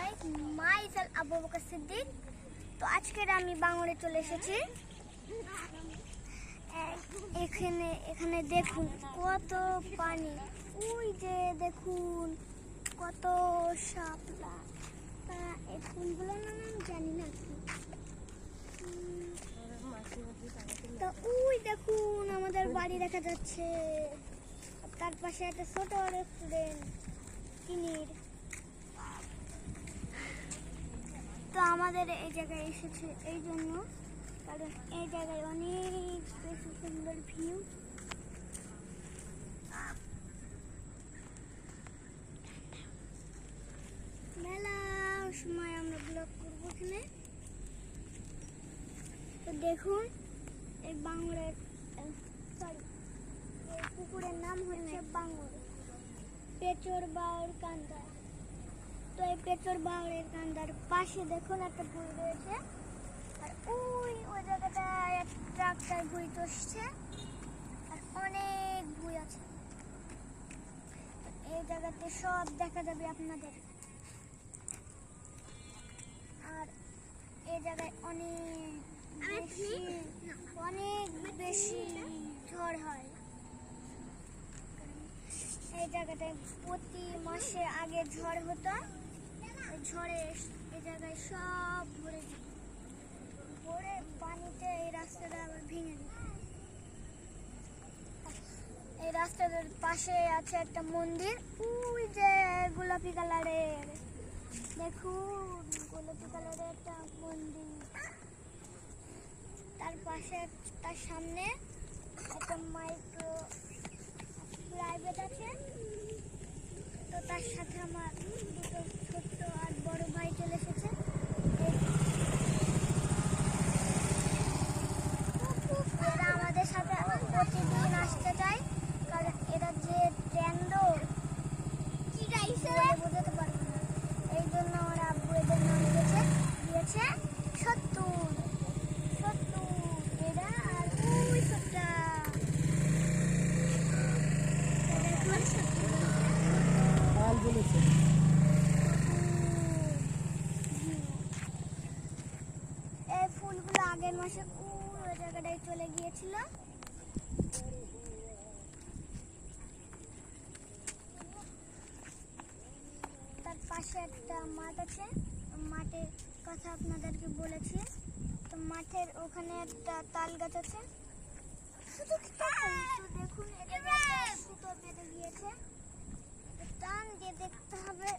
Guys, myself Abu Bakar Siddique. তো আজকের আমি বাংলায় চলে এসেছি। এখানে দেখুন কত পানি, ওই যে দেখুন কত শাপলা। এই ফুলগুলোর নাম আমি জানি না কি। তো ওই দেখুন আমাদের বাড়ি দেখা যাচ্ছে, তার পাশে একটা ছোট রেস্টুরেন্ট কিনির। তো আমাদের এই জায়গায় এসেছে এই জন্য, কারণ এই জায়গায় অনেক বেশি সুন্দর ভিউ। মেলা সময় আমরা ব্লগ করবো এখানে। তো দেখুন এই বাংলার এই পুকুরের নাম হচ্ছে বাংলা পেচর বাউর কান্দা। তো এই পেচর বাউরের কান্দার পাশে দেখুন একটা ভুঁই রয়েছে, আর ওই জায়গাটায় ট্রাক্টর ভুঁই চষছে, আর অনেক ভুঁই আছে। এই জায়গাতে সব দেখা যাবে আপনাদের। আর এই জায়গায় অনেক বেশি ঝড় হয়। এই জায়গাটায় প্রতি মাসে আগে ঝড় হতো, ঝড়ে এই জায়গায় সব ভরে পানিতে এই রাস্তাটা আবার ভেঙে দিত। এই রাস্তাটার পাশে আছে একটা মন্দির, ওই যে গোলাপি কালারের, দেখুন গোলাপি কালারের একটা মন্দির। তার পাশে তার সামনে একটা মাইক্রো প্রাইভেট আছে। তো তার সাথে আমার দুটো ছোট্ট আর বড় ভাই চলে এসেছে। এরা আমাদের সাথে প্রতিদিন আসতে চায়, কারণ এরা যে ট্রেন্ডর বোঝাতে পারবে না। এই জন্য আমার আব্বু এদের নাম দিয়েছে সত্তর। এরা আর ওই ছোট্টা এই ফুলগুলো আগের মাসে ওই জায়গাটায় চলে গিয়েছিল। তার পাশে একটা মাঠ আছে, মাঠের কথা আপনাদেরকে বলেছি। তো মাঠের ওখানে একটা তাল গাছ আছে। দেখুন সুতো বেঁধে গিয়েছে, টান দিয়ে দেখতে হবে।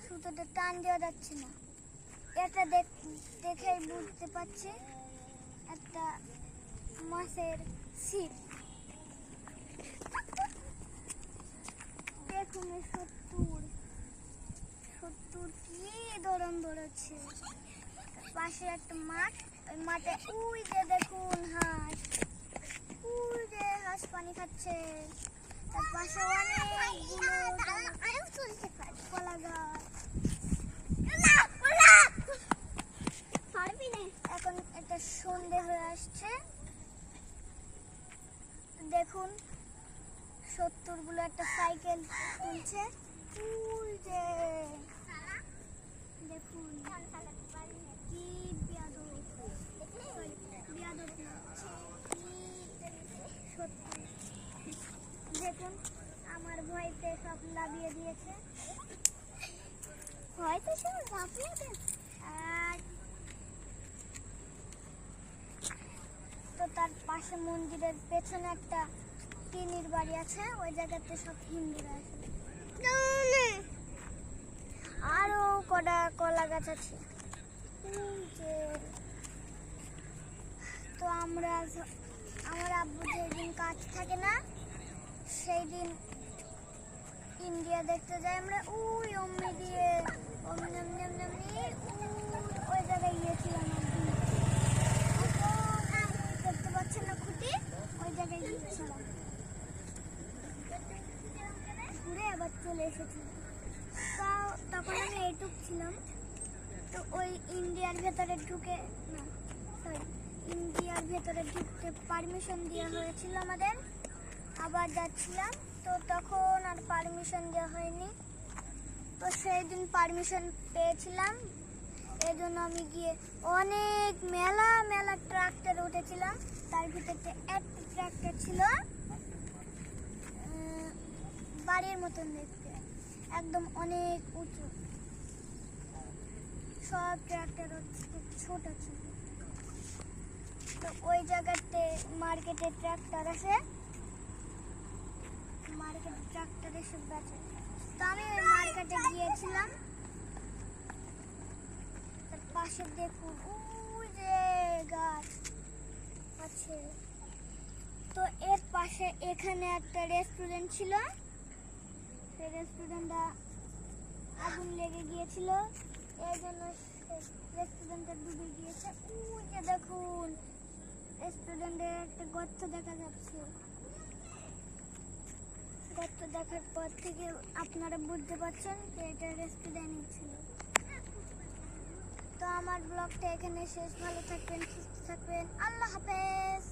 সুতোটা টান দেওয়া যাচ্ছে না, এটা দেখেই বুঝতে পারছি একটা মাছের ছিপ। দেখুন সত্তর কি দৌড়ান দৌড়াচ্ছে। পাশে একটা মাঠ, ওই মাঠে ওই যে দেখুন হাঁস, ওই যে হাঁস পানি খাচ্ছে। তার পাশে অনেকগুলো কলা গাছ। এখন একটা সন্ধে হয়ে আসছে, দেখুন 70 গুলো একটা সাইকেল তুলছে। ওই যে দেখুন কি দেখুন আমার ভয়তে সব লাভিয়ে দিয়েছে, হয়তো সব লাভিয়ে দিয়েছে। আর তো তার পাশে মন্দিরের পেছনে একটা টিনের বাড়ি আছে, ওই জায়গাতে সব হিন্দুরা আছে। আরো কটা কলা গাছ আছে। তো আমার আব্বু যেদিন কাজ থাকে না, সেই দিন ইন্ডিয়া দেখতে যাই আমরা। ওই অম্মি দিয়ে ওই জায়গায় গিয়েছিলাম। দেখতে পাচ্ছেন না খুঁটি, ওই জায়গায় গিয়েছিলাম, ঘুরে আবার চলে এসেছি। তখন আমি এইটুক ছিলাম। তো ওই ইন্ডিয়ার ভেতরে ঢুকতে পারমিশন দেওয়া হয়েছিল আমাদের, আবার যাচ্ছিলাম। তো তখন আর পারমিশন দেওয়া হয়নি, তো সেই দিন পারমিশন পেয়েছিলাম। এই জন্য আমি গিয়ে অনেক মেলা মেলা ট্রাক্টর উঠেছিলাম। তার ভিতরে একটা ট্রাক্টর ছিল বাড়ির মতন দেখতে, একদম অনেক উঁচু। সব ট্রাক্টর খুব ছোট ছিল। তো ওই জায়গাতে মার্কেটে ট্রাক্টর আসে, মার্কেটে ট্রাক্টর এসে বেচে। তো আমি ওই মার্কেটে গিয়েছিলাম। তার পাশে দেখুন ওই যে গাছ আছে, তো এর পাশে এখানে একটা রেস্টুরেন্ট ছিল। সেই রেস্টুরেন্টটা আগুন লেগে গিয়েছিল, এই জন্য রেস্টুরেন্টটা ডুবে গিয়েছে। ওই যে দেখুন রেস্টুরেন্টের একটা গর্ত দেখা যাচ্ছে। গর্ত দেখার পর থেকে আপনারা বুঝতে পারছেন যে এটা রেস্টুরেন্ট ছিল। তো আমার ব্লগটা এখানে শেষ। ভালো থাকবেন, সুস্থ থাকবেন, আল্লাহ হাফেজ।